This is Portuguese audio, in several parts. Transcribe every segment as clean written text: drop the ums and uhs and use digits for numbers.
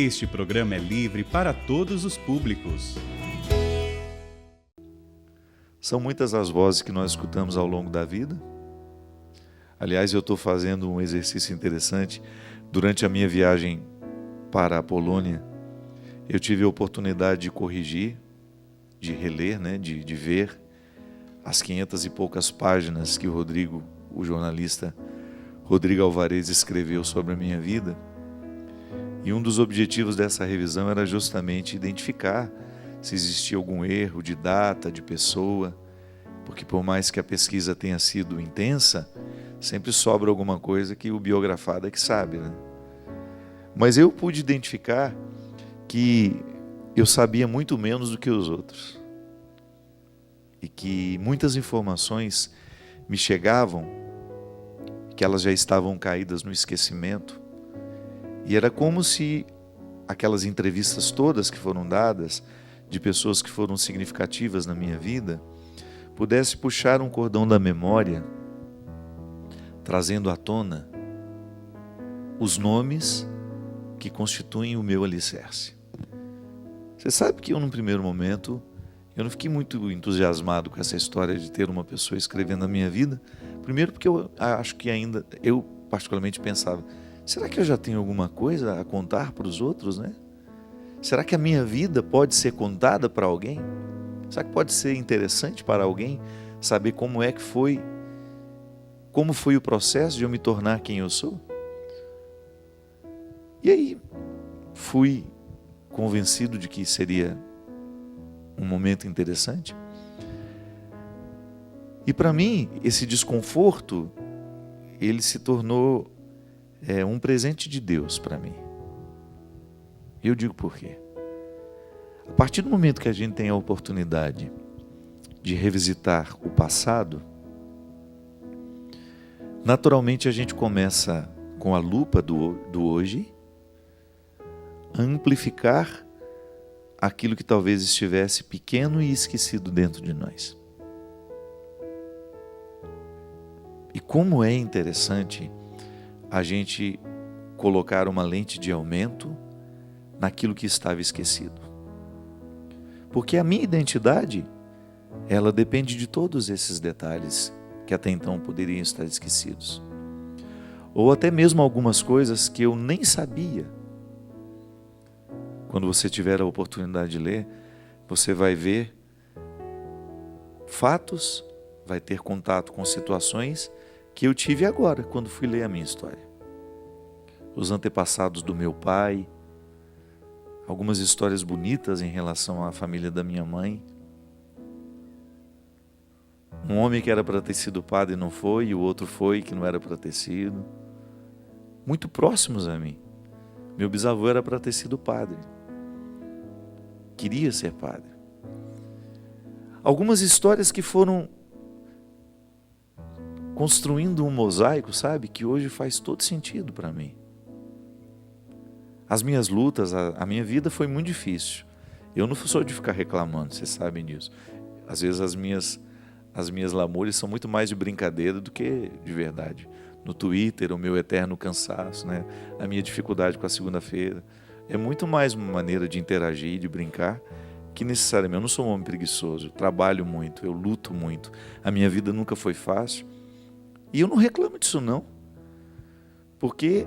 Este programa é livre para todos os públicos. São muitas as vozes que nós escutamos ao longo da vida. Aliás, eu estou fazendo um exercício interessante. Durante a minha viagem para a Polônia, eu tive a oportunidade de corrigir, de reler, de ver as 500 e poucas páginas que o jornalista Rodrigo Alvarez escreveu sobre a minha vida. E um dos objetivos dessa revisão era justamente identificar se existia algum erro de data, de pessoa, porque por mais que a pesquisa tenha sido intensa, sempre sobra alguma coisa que o biografado é que sabe, né? Mas eu pude identificar que eu sabia muito menos do que os outros. E que muitas informações me chegavam, que elas já estavam caídas no esquecimento. E era como se aquelas entrevistas todas que foram dadas, de pessoas que foram significativas na minha vida, pudesse puxar um cordão da memória, trazendo à tona os nomes que constituem o meu alicerce. Você sabe que eu, num primeiro momento, eu não fiquei muito entusiasmado com essa história de ter uma pessoa escrevendo a minha vida. Primeiro porque eu acho que ainda, eu particularmente pensava, será que eu já tenho alguma coisa a contar para os outros, né? Será que a minha vida pode ser contada para alguém? Será que pode ser interessante para alguém saber como foi o processo de eu me tornar quem eu sou? E aí, fui convencido de que seria um momento interessante. E para mim, esse desconforto, ele se tornou um presente de Deus para mim. Eu digo por quê. A partir do momento que a gente tem a oportunidade de revisitar o passado, naturalmente a gente começa, com a lupa do hoje, a amplificar aquilo que talvez estivesse pequeno e esquecido dentro de nós. E como é interessante a gente colocar uma lente de aumento naquilo que estava esquecido. Porque a minha identidade, ela depende de todos esses detalhes que até então poderiam estar esquecidos. Ou até mesmo algumas coisas que eu nem sabia. Quando você tiver a oportunidade de ler, você vai ver fatos, vai ter contato com situações que eu tive agora, quando fui ler a minha história. Os antepassados do meu pai, algumas histórias bonitas em relação à família da minha mãe. Um homem que era para ter sido padre e não foi, e o outro foi que não era para ter sido. Muito próximos a mim. Meu bisavô era para ter sido padre. Queria ser padre. Algumas histórias que foram construindo um mosaico, sabe? Que hoje faz todo sentido para mim. As minhas lutas, a minha vida foi muito difícil. Eu não sou de ficar reclamando, vocês sabem disso. Às vezes as minhas lamúrias são muito mais de brincadeira do que de verdade. No Twitter, o meu eterno cansaço, né? A minha dificuldade com a segunda-feira. É muito mais uma maneira de interagir, de brincar, que necessariamente. Eu não sou um homem preguiçoso, eu trabalho muito, eu luto muito. A minha vida nunca foi fácil. E eu não reclamo disso não. Porque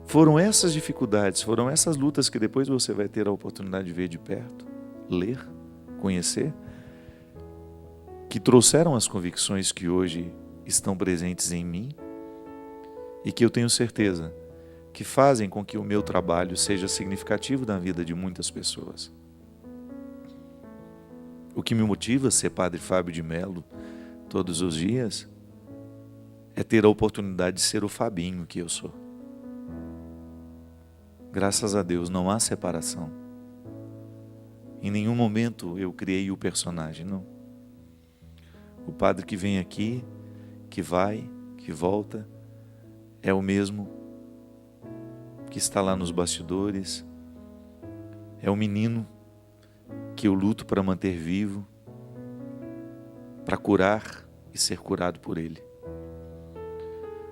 foram essas dificuldades, foram essas lutas que depois você vai ter a oportunidade de ver de perto, ler, conhecer, que trouxeram as convicções que hoje estão presentes em mim e que eu tenho certeza que fazem com que o meu trabalho seja significativo na vida de muitas pessoas. O que me motiva a ser Padre Fábio de Mello todos os dias é ter a oportunidade de ser o Fabinho que eu sou. Graças a Deus não há separação. Em nenhum momento eu criei o personagem, não. O padre que vem aqui, que vai, que volta, é o mesmo que está lá nos bastidores. É o menino que eu luto para manter vivo, para curar e ser curado por ele.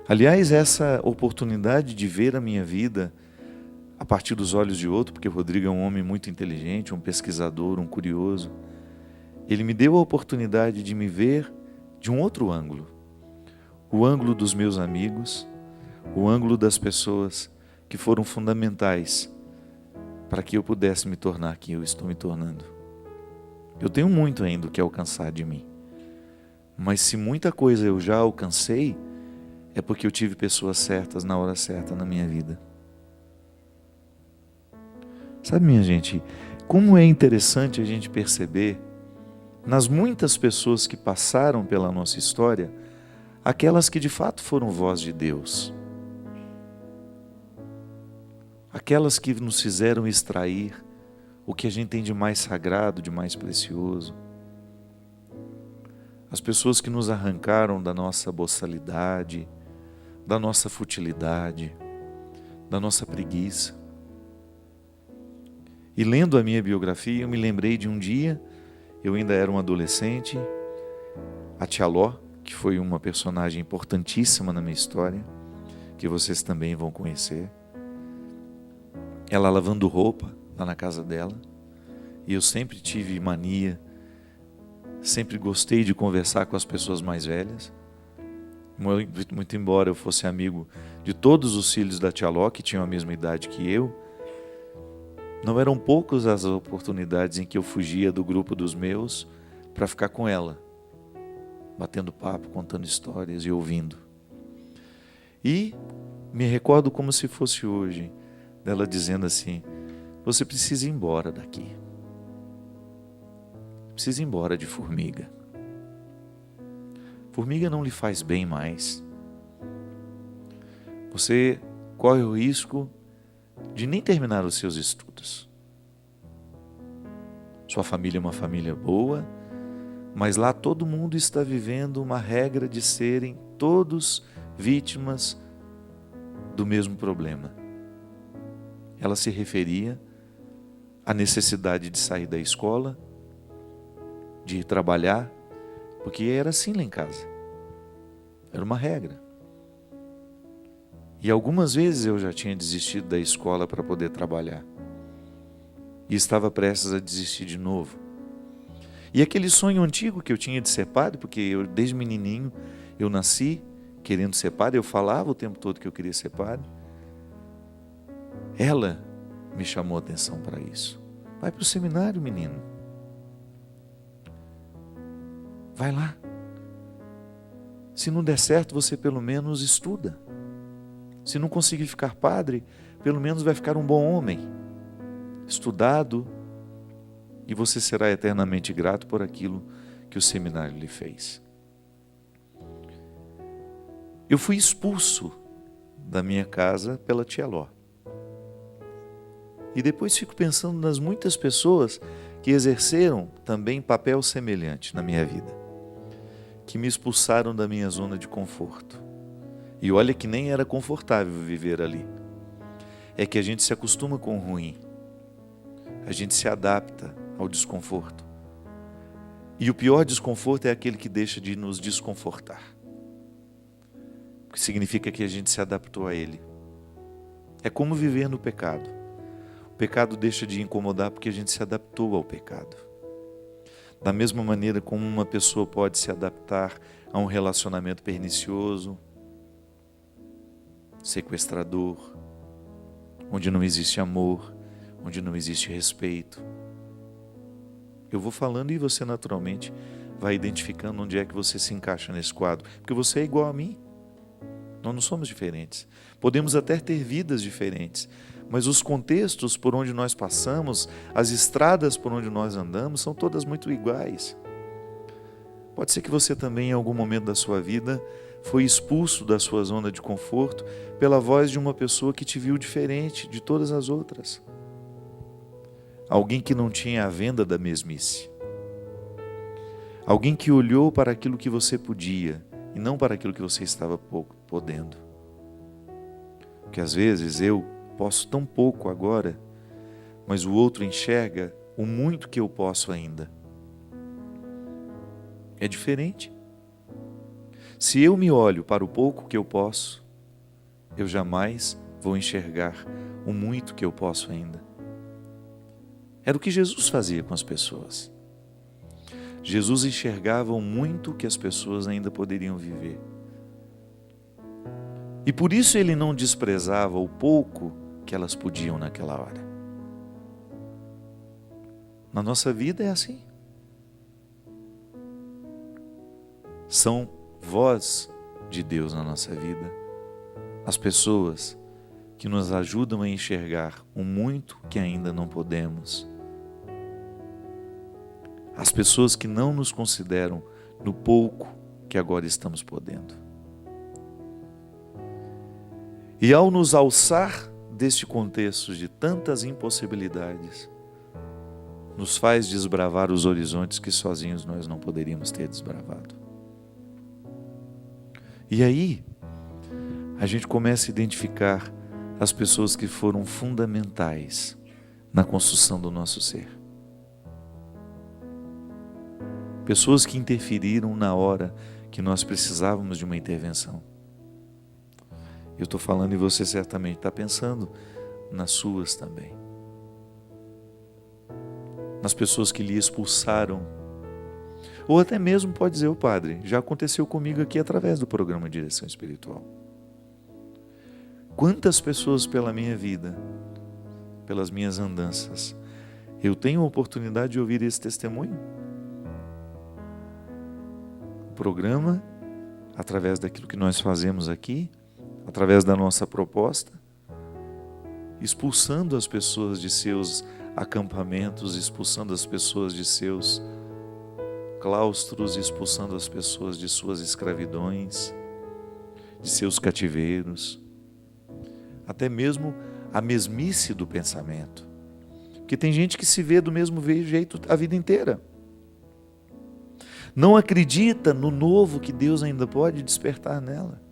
Aliás, essa oportunidade de ver a minha vida a partir dos olhos de outro, porque o Rodrigo é um homem muito inteligente, um pesquisador, um curioso. Ele me deu a oportunidade de me ver de um outro ângulo. O ângulo dos meus amigos, o ângulo das pessoas que foram fundamentais para que eu pudesse me tornar quem eu estou me tornando. Eu tenho muito ainda o que alcançar de mim. Mas se muita coisa eu já alcancei, é porque eu tive pessoas certas na hora certa na minha vida. Sabe, minha gente, como é interessante a gente perceber, nas muitas pessoas que passaram pela nossa história, aquelas que de fato foram voz de Deus. Aquelas que nos fizeram extrair o que a gente tem de mais sagrado, de mais precioso. As pessoas que nos arrancaram da nossa boçalidade, da nossa futilidade, da nossa preguiça. E lendo a minha biografia, eu me lembrei de um dia, eu ainda era um adolescente, a tia Ló, que foi uma personagem importantíssima na minha história, que vocês também vão conhecer. Ela lavando roupa lá na casa dela, e eu sempre tive mania, sempre gostei de conversar com as pessoas mais velhas, muito embora eu fosse amigo de todos os filhos da tia Ló, que tinham a mesma idade que eu, não eram poucas as oportunidades em que eu fugia do grupo dos meus para ficar com ela, batendo papo, contando histórias e ouvindo. E me recordo como se fosse hoje, dela dizendo assim: você precisa ir embora daqui. Precisa ir embora de Formiga. Formiga não lhe faz bem mais. Você corre o risco de nem terminar os seus estudos. Sua família é uma família boa, mas lá todo mundo está vivendo uma regra de serem todos vítimas do mesmo problema. Ela se referia à necessidade de sair da escola, de ir trabalhar, porque era assim lá em casa. Era uma regra. E algumas vezes eu já tinha desistido da escola para poder trabalhar. E estava prestes a desistir de novo. E aquele sonho antigo que eu tinha de ser padre, porque eu, desde menininho, eu nasci querendo ser padre, eu falava o tempo todo que eu queria ser padre. Ela me chamou a atenção para isso. Vai para o seminário, menino. Vai lá. Se não der certo, você pelo menos estuda. Se não conseguir ficar padre, pelo menos vai ficar um bom homem, estudado, e você será eternamente grato por aquilo que o seminário lhe fez. Eu fui expulso da minha casa pela tia Ló. E depois fico pensando nas muitas pessoas que exerceram também papel semelhante na minha vida, que me expulsaram da minha zona de conforto. E olha que nem era confortável viver ali. É que a gente se acostuma com o ruim. A gente se adapta ao desconforto. E o pior desconforto é aquele que deixa de nos desconfortar. Porque significa que a gente se adaptou a ele. É como viver no pecado. O pecado deixa de incomodar porque a gente se adaptou ao pecado. Da mesma maneira como uma pessoa pode se adaptar a um relacionamento pernicioso, sequestrador, onde não existe amor, onde não existe respeito. Eu vou falando e você naturalmente vai identificando onde é que você se encaixa nesse quadro, porque você é igual a mim. Nós não somos diferentes. Podemos até ter vidas diferentes, mas os contextos por onde nós passamos, as estradas por onde nós andamos, são todas muito iguais. Pode ser que você também, em algum momento da sua vida, foi expulso da sua zona de conforto pela voz de uma pessoa que te viu diferente de todas as outras. Alguém que não tinha a venda da mesmice. Alguém que olhou para aquilo que você podia e não para aquilo que você estava podendo. Porque às vezes eu posso tão pouco agora, mas o outro enxerga o muito que eu posso ainda. É diferente. Se eu me olho para o pouco que eu posso, eu jamais vou enxergar o muito que eu posso ainda. Era o que Jesus fazia com as pessoas. Jesus enxergava o muito que as pessoas ainda poderiam viver. E por isso ele não desprezava o pouco que elas podiam naquela hora. Na nossa vida é assim. São voz de Deus na nossa vida as pessoas que nos ajudam a enxergar o muito que ainda não podemos. As pessoas que não nos consideram no pouco que agora estamos podendo. E ao nos alçar deste contexto de tantas impossibilidades, nos faz desbravar os horizontes que sozinhos nós não poderíamos ter desbravado. E aí, a gente começa a identificar as pessoas que foram fundamentais na construção do nosso ser. Pessoas que interferiram na hora que nós precisávamos de uma intervenção. Eu estou falando e você certamente está pensando nas suas também. Nas pessoas que lhe expulsaram. Ou até mesmo pode dizer, o padre, já aconteceu comigo aqui através do programa Direção Espiritual. Quantas pessoas pela minha vida, pelas minhas andanças, eu tenho a oportunidade de ouvir esse testemunho? O programa, através daquilo que nós fazemos aqui, através da nossa proposta, expulsando as pessoas de seus acampamentos, expulsando as pessoas de seus claustros, expulsando as pessoas de suas escravidões, de seus cativeiros, até mesmo a mesmice do pensamento. Porque tem gente que se vê do mesmo jeito a vida inteira. Não acredita no novo que Deus ainda pode despertar nela.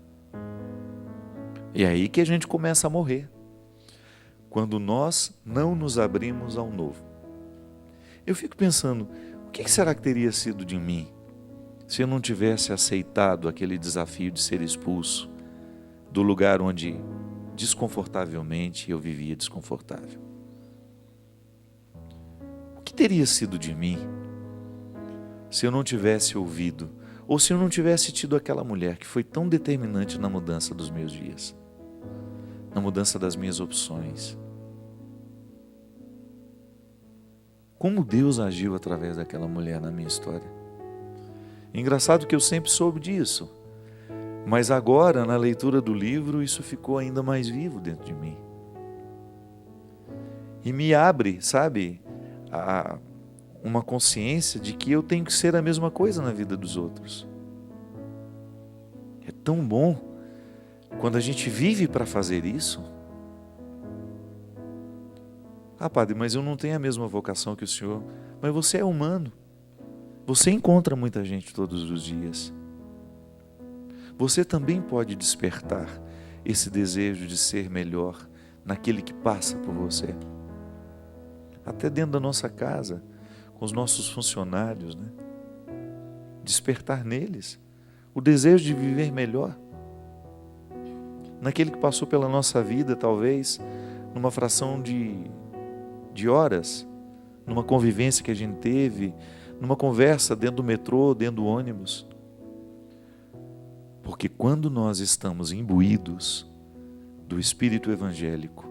E é aí que a gente começa a morrer. Quando nós não nos abrimos ao novo. Eu fico pensando, o que será que teria sido de mim se eu não tivesse aceitado aquele desafio de ser expulso do lugar onde desconfortavelmente eu vivia desconfortável? O que teria sido de mim se eu não tivesse ouvido, ou se eu não tivesse tido aquela mulher que foi tão determinante na mudança dos meus dias, na mudança das minhas opções? Como Deus agiu através daquela mulher na minha história. Engraçado que eu sempre soube disso, mas agora, na leitura do livro, isso ficou ainda mais vivo dentro de mim. E me abre, sabe, uma consciência de que eu tenho que ser a mesma coisa na vida dos outros. É tão bom quando a gente vive para fazer isso. Ah, padre, mas eu não tenho a mesma vocação que o senhor. Mas você é humano. Você encontra muita gente todos os dias. Você também pode despertar esse desejo de ser melhor naquele que passa por você. Até dentro da nossa casa, com os nossos funcionários, né? Despertar neles o desejo de viver melhor. Naquele que passou pela nossa vida, talvez, numa fração de horas, numa convivência que a gente teve, numa conversa dentro do metrô, dentro do ônibus. Porque quando nós estamos imbuídos do Espírito evangélico,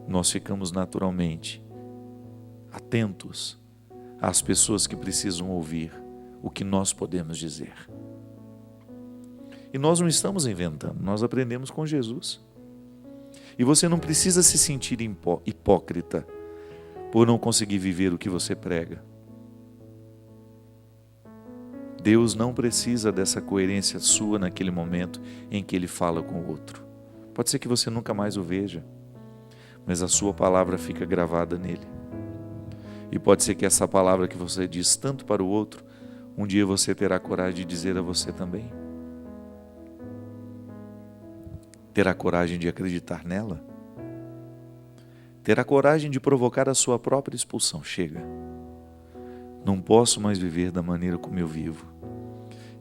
nós ficamos naturalmente atentos às pessoas que precisam ouvir o que nós podemos dizer. E nós não estamos inventando, nós aprendemos com Jesus. E você não precisa se sentir hipócrita por não conseguir viver o que você prega. Deus não precisa dessa coerência sua naquele momento em que Ele fala com o outro. Pode ser que você nunca mais o veja, mas a sua palavra fica gravada nele. E pode ser que essa palavra que você diz tanto para o outro, um dia você terá coragem de dizer a você também. Terá coragem de acreditar nela? Terá coragem de provocar a sua própria expulsão? Chega. Não posso mais viver da maneira como eu vivo.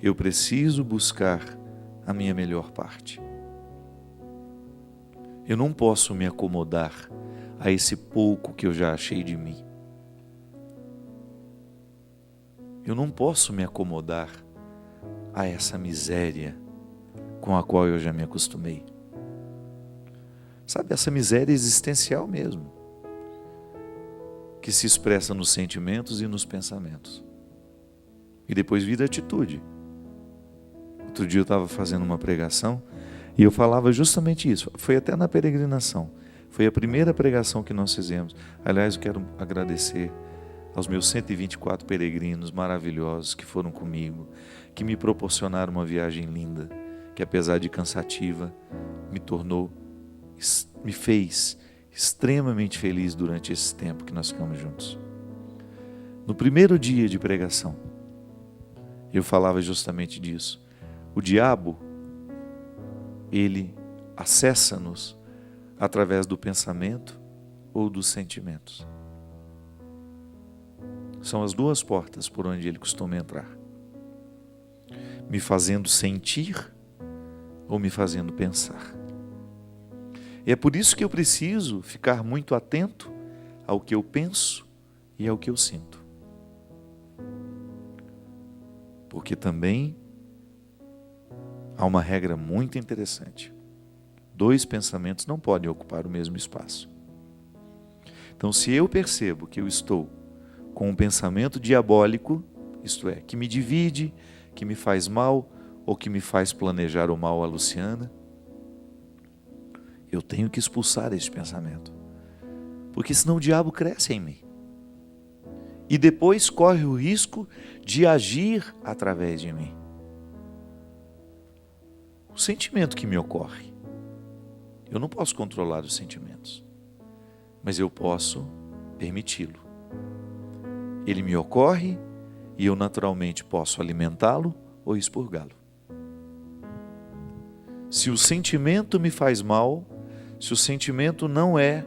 Eu preciso buscar a minha melhor parte. Eu não posso me acomodar a esse pouco que eu já achei de mim. Eu não posso me acomodar a essa miséria com a qual eu já me acostumei. Sabe, essa miséria existencial mesmo, que se expressa nos sentimentos e nos pensamentos. E depois vira atitude. Outro dia eu estava fazendo uma pregação e eu falava justamente isso. Foi até na peregrinação. Foi a primeira pregação que nós fizemos. Aliás, eu quero agradecer aos meus 124 peregrinos maravilhosos que foram comigo, que me proporcionaram uma viagem linda, que apesar de cansativa, me fez extremamente feliz durante esse tempo que nós ficamos juntos. No primeiro dia de pregação, eu falava justamente disso. O diabo, ele acessa-nos através do pensamento ou dos sentimentos. São as duas portas por onde ele costuma entrar. Me fazendo sentir ou me fazendo pensar. E é por isso que eu preciso ficar muito atento ao que eu penso e ao que eu sinto. Porque também há uma regra muito interessante. 2 pensamentos não podem ocupar o mesmo espaço. Então, se eu percebo que eu estou com um pensamento diabólico, isto é, que me divide, que me faz mal, ou que me faz planejar o mal a Luciana, eu tenho que expulsar esse pensamento. Porque senão o diabo cresce em mim. E depois corre o risco de agir através de mim. O sentimento que me ocorre, eu não posso controlar os sentimentos, mas eu posso permiti-lo. Ele me ocorre e eu naturalmente posso alimentá-lo ou expurgá-lo. Se o sentimento me faz mal, se o sentimento não é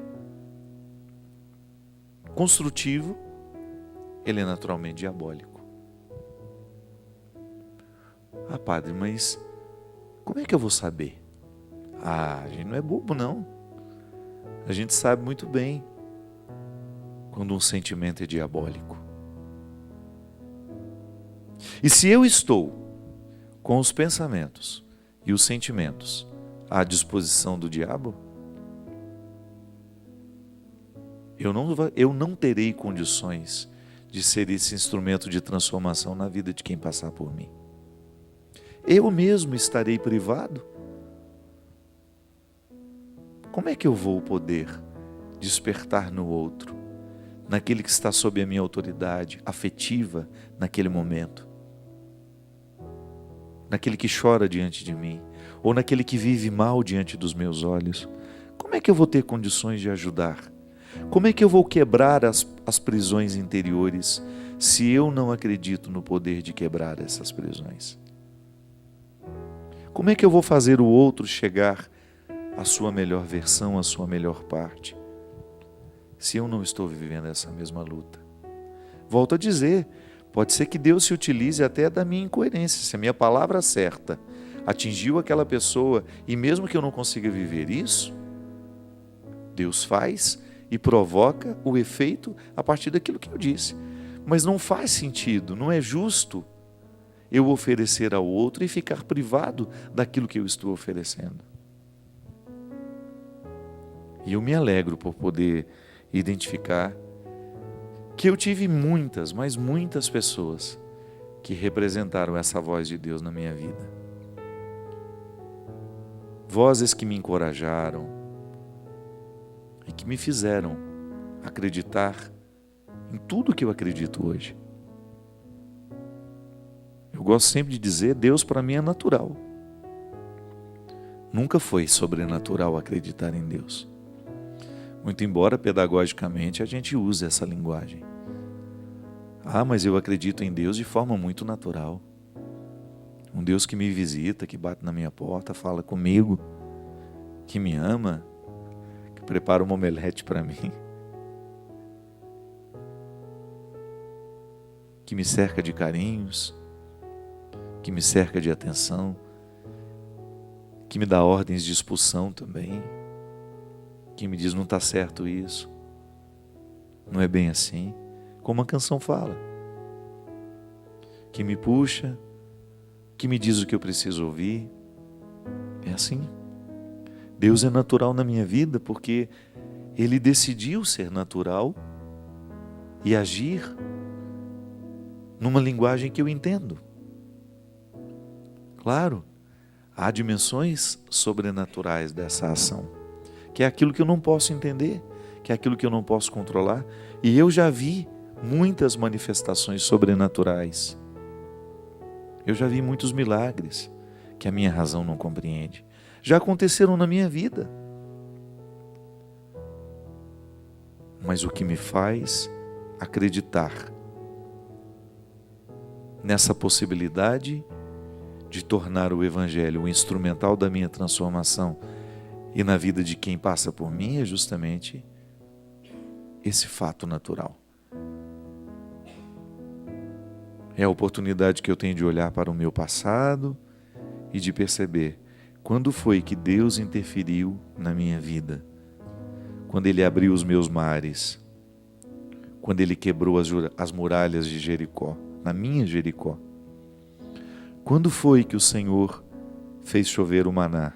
construtivo, ele é naturalmente diabólico. Ah, padre, mas como é que eu vou saber? Ah, a gente não é bobo, não. A gente sabe muito bem quando um sentimento é diabólico. E se eu estou com os pensamentos e os sentimentos à disposição do diabo, eu não terei condições de ser esse instrumento de transformação na vida de quem passar por mim. Eu mesmo estarei privado. Como é que eu vou poder despertar no outro, naquele que está sob a minha autoridade afetiva naquele momento, naquele que chora diante de mim, ou naquele que vive mal diante dos meus olhos? Como é que eu vou ter condições de ajudar? Como é que eu vou quebrar as prisões interiores se eu não acredito no poder de quebrar essas prisões? Como é que eu vou fazer o outro chegar à sua melhor versão, à sua melhor parte, se eu não estou vivendo essa mesma luta? Volto a dizer, pode ser que Deus se utilize até da minha incoerência. Se a minha palavra certa atingiu aquela pessoa e mesmo que eu não consiga viver isso, Deus faz e provoca o efeito a partir daquilo que eu disse. Mas não faz sentido, não é justo eu oferecer ao outro e ficar privado daquilo que eu estou oferecendo. E eu me alegro por poder identificar que eu tive muitas, mas muitas pessoas que representaram essa voz de Deus na minha vida. Vozes que me encorajaram e que me fizeram acreditar em tudo que eu acredito hoje. Eu gosto sempre de dizer, Deus para mim é natural. Nunca foi sobrenatural acreditar em Deus. Muito embora pedagogicamente a gente use essa linguagem. Ah, mas eu acredito em Deus de forma muito natural. Um Deus que me visita, que bate na minha porta, fala comigo, que me ama, que prepara uma omelete para mim, que me cerca de carinhos, que me cerca de atenção, que me dá ordens de expulsão também. que me diz, não está certo isso, não é bem assim, como a canção fala, que me puxa, que me diz o que eu preciso ouvir. É assim. Deus é natural na minha vida porque Ele decidiu ser natural e agir numa linguagem que eu entendo. Claro, há dimensões sobrenaturais dessa ação, que é aquilo que eu não posso entender, que é aquilo que eu não posso controlar. E eu já vi muitas manifestações sobrenaturais. Eu já vi muitos milagres que a minha razão não compreende. Já aconteceram na minha vida. Mas o que me faz acreditar nessa possibilidade de tornar o Evangelho o instrumental da minha transformação e na vida de quem passa por mim é justamente esse fato natural. É a oportunidade que eu tenho de olhar para o meu passado e de perceber quando foi que Deus interferiu na minha vida. Quando Ele abriu os meus mares, quando Ele quebrou as muralhas de Jericó, na minha Jericó. Quando foi que o Senhor fez chover o maná?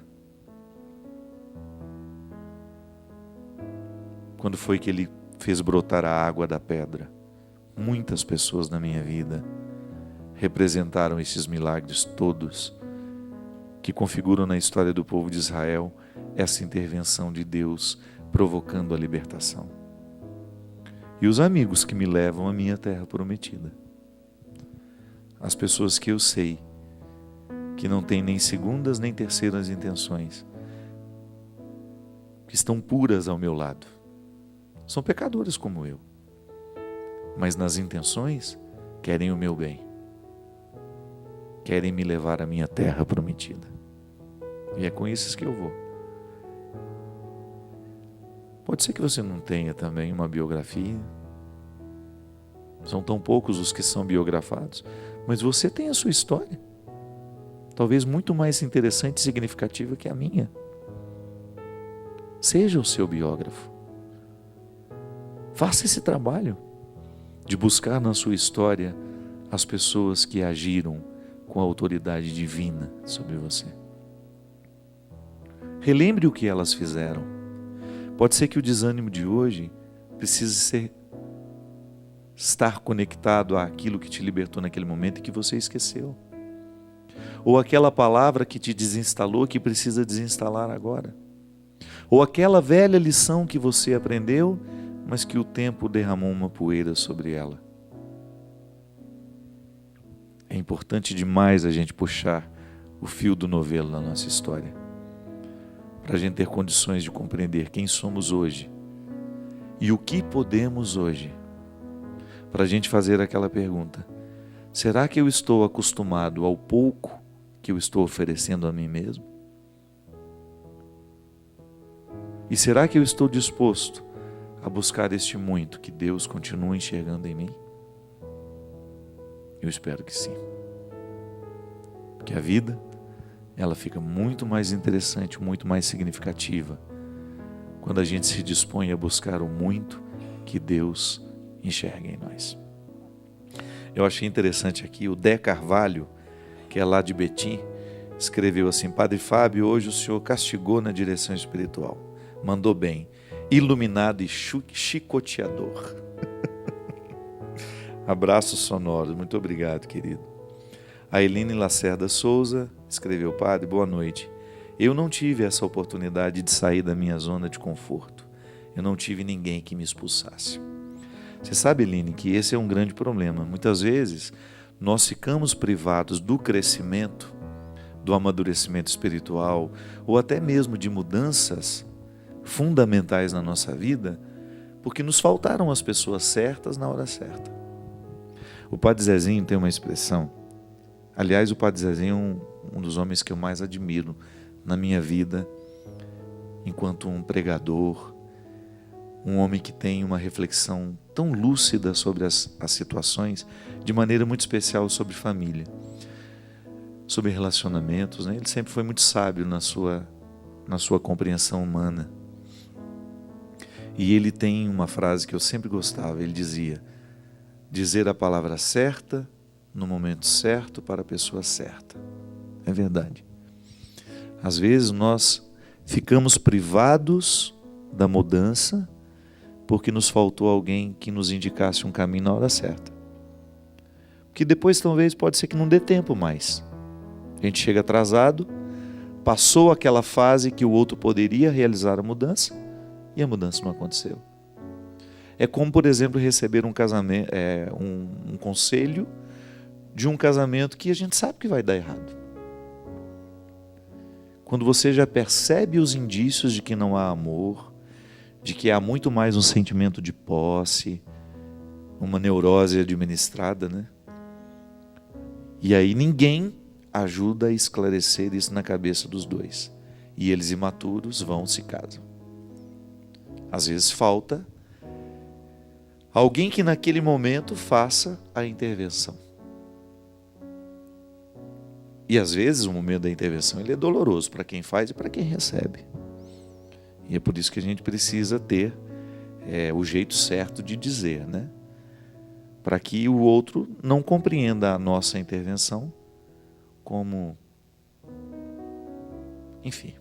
Quando foi que Ele fez brotar a água da pedra? Muitas pessoas na minha vida representaram esses milagres todos que configuram na história do povo de Israel essa intervenção de Deus provocando a libertação. E os amigos que me levam à minha terra prometida. As pessoas que eu sei que não têm nem segundas nem terceiras intenções, que estão puras ao meu lado. São pecadores como eu, mas nas intenções querem o meu bem. Querem me levar à minha terra prometida. E é com esses que eu vou. Pode ser que você não tenha também uma biografia. São tão poucos os que são biografados. Mas você tem a sua história. Talvez muito mais interessante e significativa que a minha. Seja o seu biógrafo. Faça esse trabalho de buscar na sua história as pessoas que agiram com a autoridade divina sobre você. Relembre o que elas fizeram. Pode ser que o desânimo de hoje precise estar conectado àquilo que te libertou naquele momento e que você esqueceu. Ou aquela palavra que te desinstalou que precisa desinstalar agora. Ou aquela velha lição que você aprendeu, mas que o tempo derramou uma poeira sobre ela. É importante demais a gente puxar o fio do novelo na nossa história, para a gente ter condições de compreender quem somos hoje e o que podemos hoje, para a gente fazer aquela pergunta: será que eu estou acostumado ao pouco que eu estou oferecendo a mim mesmo? E será que eu estou disposto a buscar este muito que Deus continua enxergando em mim? Eu espero que sim. Porque a vida, ela fica muito mais interessante, muito mais significativa, quando a gente se dispõe a buscar o muito que Deus enxerga em nós. Eu achei interessante aqui, o Dé Carvalho, que é lá de Betim, escreveu assim: Padre Fábio, hoje o senhor castigou na direção espiritual. Mandou bem, iluminado e chicoteador. Abraços sonoros, muito obrigado, querido. A Eline Lacerda Souza escreveu: Padre, boa noite. Eu não tive essa oportunidade de sair da minha zona de conforto. Eu não tive ninguém que me expulsasse. Você sabe, Eline, que esse é um grande problema. Muitas vezes nós ficamos privados do crescimento, do amadurecimento espiritual, ou até mesmo de mudanças fundamentais na nossa vida, porque nos faltaram as pessoas certas na hora certa. O Padre Zezinho tem uma expressão. Aliás, o Padre Zezinho é um dos homens que eu mais admiro na minha vida, enquanto um pregador, um homem que tem uma reflexão tão lúcida sobre as situações, de maneira muito especial sobre família, sobre relacionamentos, né? Ele sempre foi muito sábio na sua compreensão humana. E ele tem uma frase que eu sempre gostava, ele dizia: dizer a palavra certa, no momento certo, para a pessoa certa. É verdade. Às vezes nós ficamos privados da mudança porque nos faltou alguém que nos indicasse um caminho na hora certa. Que depois talvez pode ser que não dê tempo mais. A gente chega atrasado, passou aquela fase que o outro poderia realizar a mudança e a mudança não aconteceu. É como, por exemplo, receber um casamento, um conselho de um casamento que a gente sabe que vai dar errado. Quando você já percebe os indícios de que não há amor, de que há muito mais um sentimento de posse, uma neurose administrada, né? E aí ninguém ajuda a esclarecer isso na cabeça dos dois. E eles, imaturos, vão se casam. Às vezes falta alguém que naquele momento faça a intervenção. E às vezes o momento da intervenção ele é doloroso para quem faz e para quem recebe. E é por isso que a gente precisa ter o jeito certo de dizer, né? Para que o outro não compreenda a nossa intervenção como, enfim,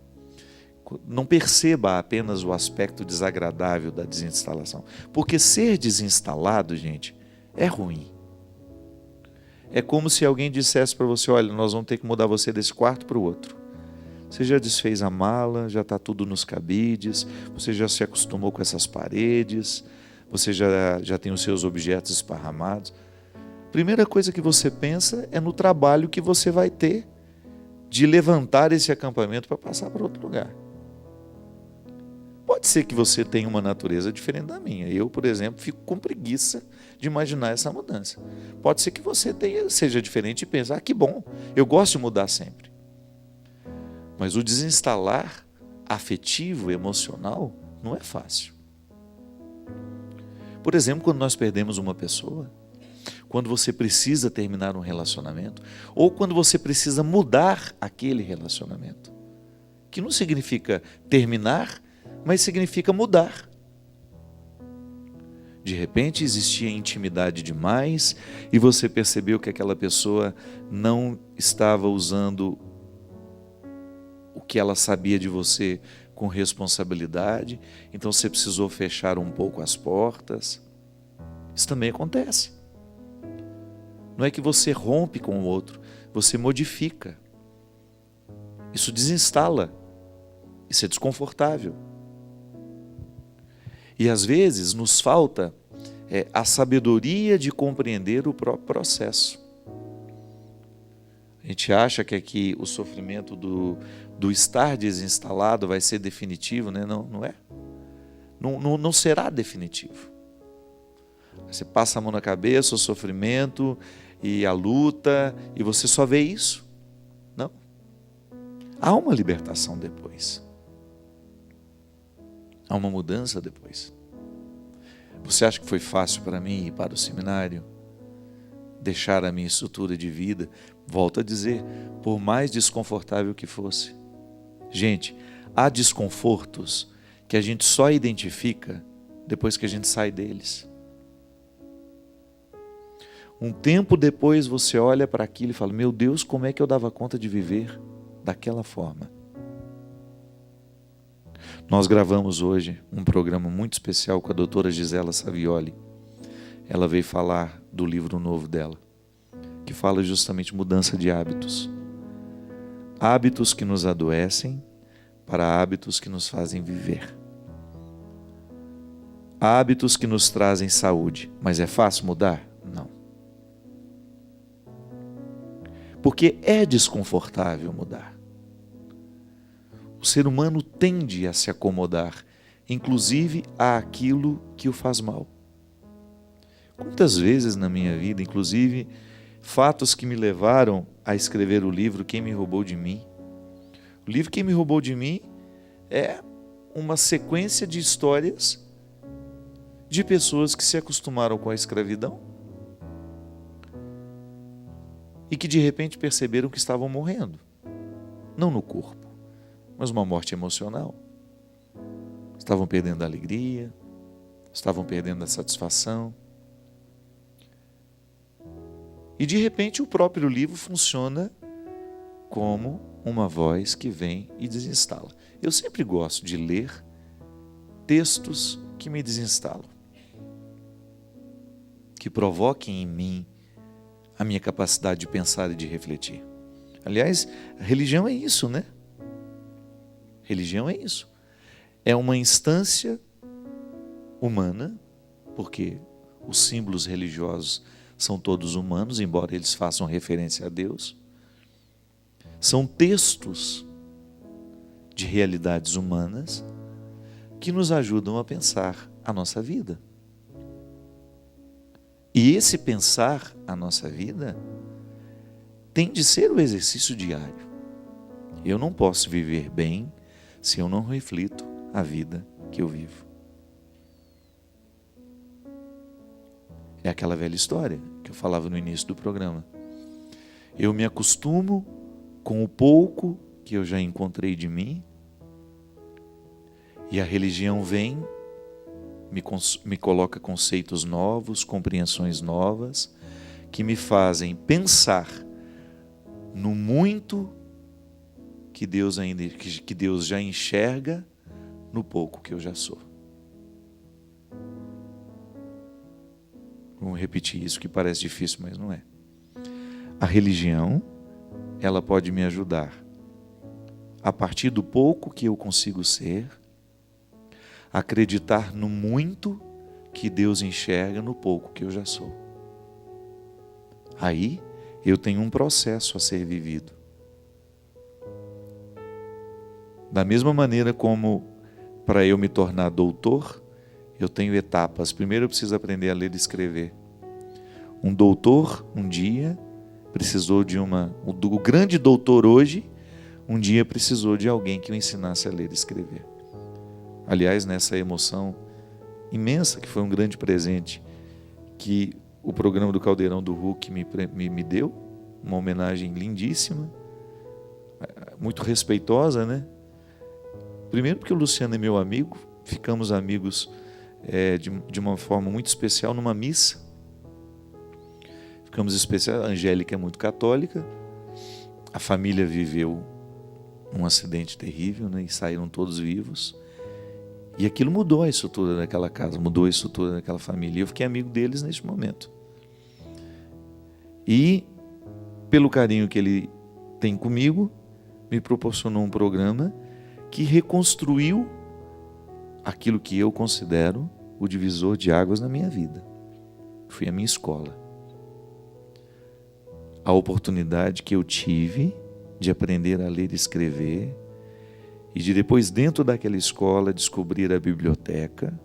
não perceba apenas o aspecto desagradável da desinstalação. Porque ser desinstalado, gente, é ruim. É como se alguém dissesse para você: olha, nós vamos ter que mudar você desse quarto para o outro. Você já desfez a mala, já está tudo nos cabides, você já se acostumou com essas paredes, você já tem os seus objetos esparramados. Primeira coisa que você pensa é no trabalho que você vai ter de levantar esse acampamento para passar para outro lugar. Pode ser que você tenha uma natureza diferente da minha. Eu, por exemplo, fico com preguiça de imaginar essa mudança. Pode ser que você seja diferente e pense: que bom, eu gosto de mudar sempre. Mas o desinstalar afetivo, emocional, não é fácil. Por exemplo, quando nós perdemos uma pessoa, quando você precisa terminar um relacionamento, ou quando você precisa mudar aquele relacionamento, que não significa terminar, mas significa mudar. De repente existia intimidade demais e você percebeu que aquela pessoa não estava usando o que ela sabia de você com responsabilidade, então você precisou fechar um pouco as portas. Isso também acontece. Não é que você rompe com o outro, você modifica. Isso desinstala. Isso é desconfortável. E às vezes nos falta a sabedoria de compreender o próprio processo. A gente acha que aqui o sofrimento do estar desinstalado vai ser definitivo, né? Não é. Não será definitivo. Você passa a mão na cabeça, o sofrimento e a luta, e você só vê isso. Não. Há uma libertação depois. Há uma mudança depois. Você acha que foi fácil para mim ir para o seminário? Deixar a minha estrutura de vida? Volto a dizer, por mais desconfortável que fosse. Gente, há desconfortos que a gente só identifica depois que a gente sai deles. Um tempo depois você olha para aquilo e fala: meu Deus, como é que eu dava conta de viver daquela forma? Nós gravamos hoje um programa muito especial com a doutora Gisela Savioli. Ela veio falar do livro novo dela, que fala justamente mudança de hábitos. Hábitos que nos adoecem para hábitos que nos fazem viver. Hábitos que nos trazem saúde. Mas é fácil mudar? Não. Porque é desconfortável mudar. O ser humano tende a se acomodar, inclusive àquilo que o faz mal. Quantas vezes na minha vida, inclusive, fatos que me levaram a escrever o livro Quem Me Roubou de Mim. O livro Quem Me Roubou de Mim é uma sequência de histórias de pessoas que se acostumaram com a escravidão e que de repente perceberam que estavam morrendo. Não no corpo, mas uma morte emocional. Estavam perdendo a alegria, estavam perdendo a satisfação. E de repente o próprio livro funciona como uma voz que vem e desinstala. Eu sempre gosto de ler textos que me desinstalam, que provoquem em mim a minha capacidade de pensar e de refletir. Aliás, a religião é isso, né? Religião é isso. É uma instância humana, porque os símbolos religiosos são todos humanos, embora eles façam referência a Deus. São textos de realidades humanas que nos ajudam a pensar a nossa vida. E esse pensar a nossa vida tem de ser o exercício diário. Eu não posso viver bem se eu não reflito a vida que eu vivo. É aquela velha história que eu falava no início do programa. Eu me acostumo com o pouco que eu já encontrei de mim, e a religião vem, me coloca conceitos novos, compreensões novas, que me fazem pensar no muito que Deus já enxerga no pouco que eu já sou. Vamos repetir isso que parece difícil, mas não é. A religião, ela pode me ajudar a partir do pouco que eu consigo ser, acreditar no muito que Deus enxerga no pouco que eu já sou. Aí eu tenho um processo a ser vivido. Da mesma maneira como para eu me tornar doutor, eu tenho etapas. Primeiro eu preciso aprender a ler e escrever. Um doutor, um dia, precisou de o grande doutor hoje, um dia precisou de alguém que o ensinasse a ler e escrever. Aliás, nessa emoção imensa, que foi um grande presente, que o programa do Caldeirão do Hulk me deu, uma homenagem lindíssima, muito respeitosa, né? Primeiro porque o Luciano é meu amigo, ficamos amigos de uma forma muito especial numa missa. Ficamos especiais, a Angélica é muito católica, a família viveu um acidente terrível, né, e saíram todos vivos. E aquilo mudou a estrutura daquela casa, mudou a estrutura daquela família. E eu fiquei amigo deles neste momento. E, pelo carinho que ele tem comigo, me proporcionou um programa que reconstruiu aquilo que eu considero o divisor de águas na minha vida. Foi a minha escola. A oportunidade que eu tive de aprender a ler e escrever, e de depois, dentro daquela escola, descobrir a biblioteca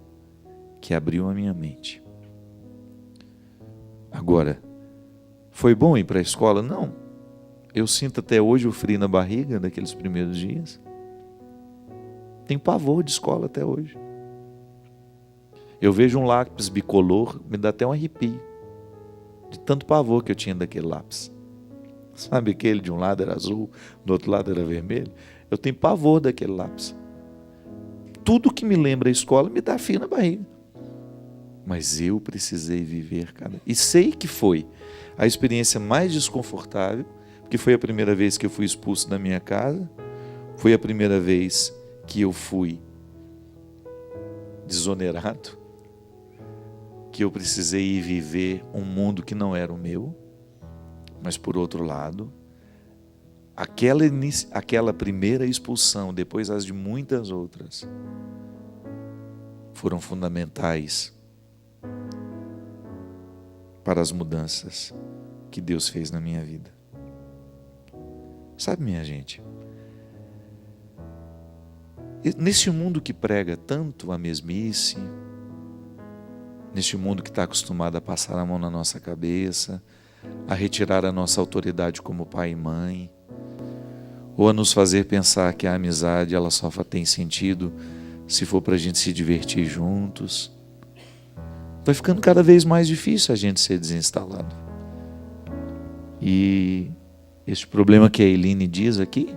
que abriu a minha mente. Agora, foi bom ir para a escola? Não. Eu sinto até hoje o frio na barriga daqueles primeiros dias. Tenho pavor de escola até hoje. Eu vejo um lápis bicolor, me dá até um arrepio, de tanto pavor que eu tinha daquele lápis. Sabe aquele de um lado era azul, do outro lado era vermelho? Eu tenho pavor daquele lápis. Tudo que me lembra a escola me dá frio na barriga. Mas eu precisei viver, cara. E sei que foi a experiência mais desconfortável, porque foi a primeira vez que eu fui expulso da minha casa, foi a primeira vez que eu fui desonerado, que eu precisei ir viver um mundo que não era o meu. Mas, por outro lado, aquela primeira expulsão, depois as de muitas outras, foram fundamentais para as mudanças que Deus fez na minha vida. Sabe, minha gente, nesse mundo que prega tanto a mesmice, neste mundo que está acostumado a passar a mão na nossa cabeça, a retirar a nossa autoridade como pai e mãe, ou a nos fazer pensar que a amizade ela só tem sentido se for para a gente se divertir juntos, vai ficando cada vez mais difícil a gente ser desinstalado. E esse problema que a Eline diz aqui,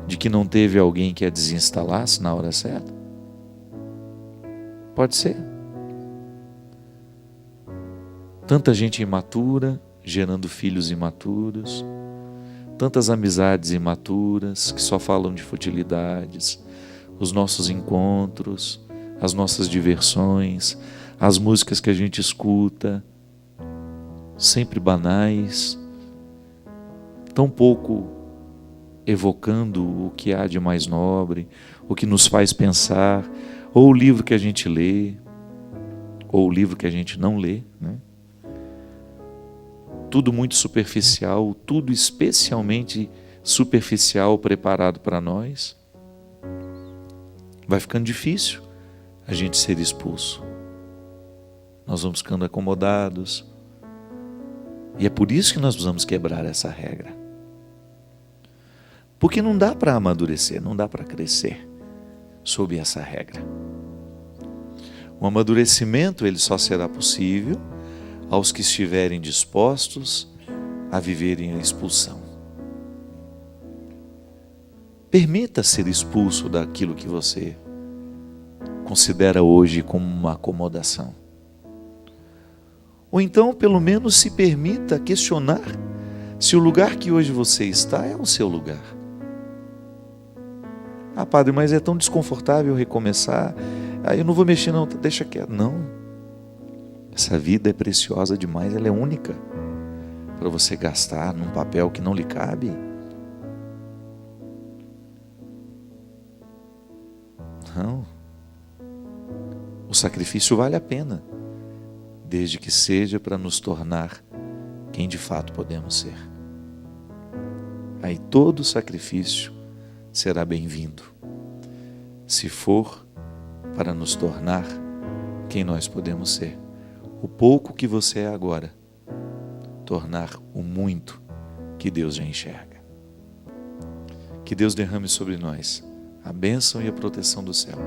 de que não teve alguém que a desinstalasse na hora certa, pode ser. Tanta gente imatura, gerando filhos imaturos, tantas amizades imaturas que só falam de futilidades, os nossos encontros, as nossas diversões, as músicas que a gente escuta, sempre banais, tão pouco evocando o que há de mais nobre, o que nos faz pensar, ou o livro que a gente lê, ou o livro que a gente não lê, né? Tudo muito superficial, tudo especialmente superficial preparado para nós. Vai ficando difícil a gente ser expulso. Nós vamos ficando acomodados. E é por isso que nós precisamos quebrar essa regra. Porque não dá para amadurecer, não dá para crescer sob essa regra. O amadurecimento ele só será possível aos que estiverem dispostos a viverem a expulsão. Permita ser expulso daquilo que você considera hoje como uma acomodação. Ou então, pelo menos, se permita questionar se o lugar que hoje você está é o seu lugar. Ah, padre, mas é tão desconfortável recomeçar. Ah, eu não vou mexer não, deixa quieto. Não. Essa vida é preciosa demais, ela é única para você gastar num papel que não lhe cabe. Não. O sacrifício vale a pena, desde que seja para nos tornar quem de fato podemos ser. Aí todo sacrifício será bem-vindo, se for para nos tornar quem nós podemos ser. O pouco que você é agora, tornar o muito que Deus já enxerga. Que Deus derrame sobre nós a bênção e a proteção do céu,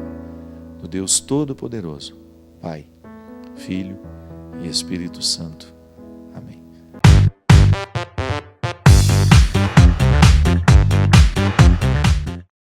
do Deus Todo-Poderoso, Pai, Filho e Espírito Santo.